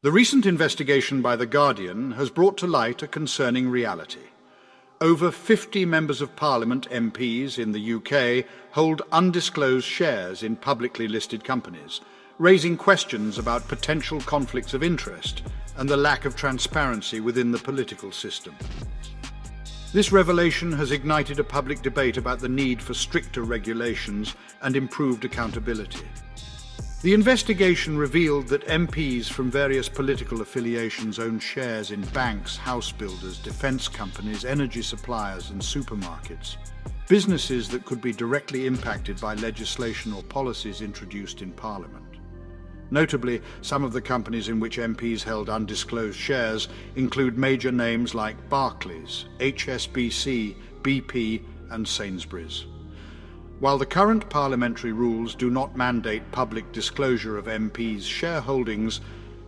The recent investigation by The Guardian has brought to light a concerning reality. Over 50 members of Parliament, MPs, in the UK hold undisclosed shares in publicly listed companies, raising questions about potential conflicts of interest and the lack of transparency within the political system. This revelation has ignited a public debate about the need for stricter regulations and improved accountability. The investigation revealed that MPs from various political affiliations own shares in banks, house builders, defence companies, energy suppliers and supermarkets, businesses that could be directly impacted by legislation or policies introduced in Parliament. Notably, some of the companies in which MPs held undisclosed shares include major names like Barclays, HSBC, BP and Sainsbury's. While the current parliamentary rules do not mandate public disclosure of MPs' shareholdings,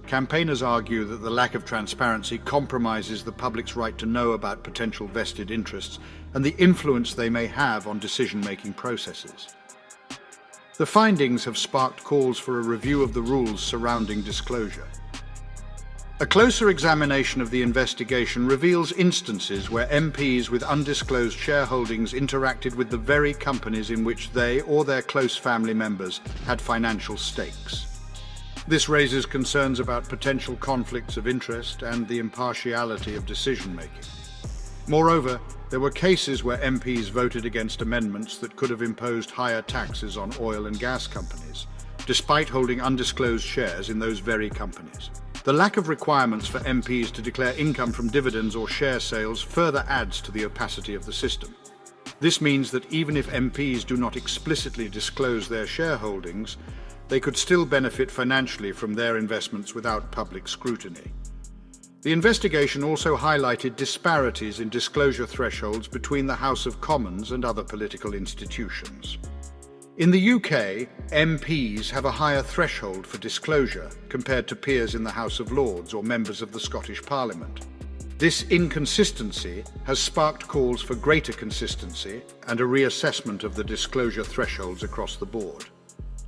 campaigners argue that the lack of transparency compromises the public's right to know about potential vested interests and the influence they may have on decision-making processes. The findings have sparked calls for a review of the rules surrounding disclosure. A closer examination of the investigation reveals instances where MPs with undisclosed shareholdings interacted with the very companies in which they or their close family members had financial stakes. This raises concerns about potential conflicts of interest and the impartiality of decision-making. Moreover, there were cases where MPs voted against amendments that could have imposed higher taxes on oil and gas companies, despite holding undisclosed shares in those very companies. The lack of requirements for MPs to declare income from dividends or share sales further adds to the opacity of the system. This means that even if MPs do not explicitly disclose their shareholdings, they could still benefit financially from their investments without public scrutiny. The investigation also highlighted disparities in disclosure thresholds between the House of Commons and other political institutions. In the UK, MPs have a higher threshold for disclosure compared to peers in the House of Lords or members of the Scottish Parliament. This inconsistency has sparked calls for greater consistency and a reassessment of the disclosure thresholds across the board.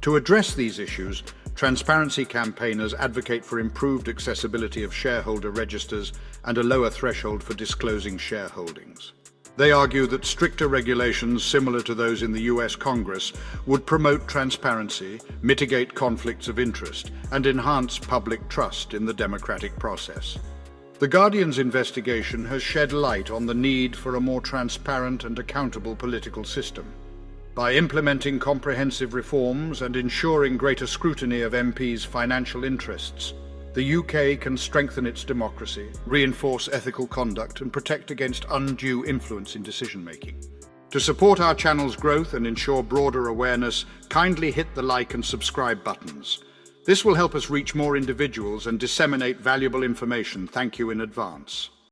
To address these issues, transparency campaigners advocate for improved accessibility of shareholder registers and a lower threshold for disclosing shareholdings. They argue that stricter regulations similar to those in the US Congress would promote transparency, mitigate conflicts of interest, and enhance public trust in the democratic process. The Guardian's investigation has shed light on the need for a more transparent and accountable political system. By implementing comprehensive reforms and ensuring greater scrutiny of MPs' financial interests, the UK can strengthen its democracy, reinforce ethical conduct, and protect against undue influence in decision-making. To support our channel's growth and ensure broader awareness, kindly hit the like and subscribe buttons. This will help us reach more individuals and disseminate valuable information. Thank you in advance.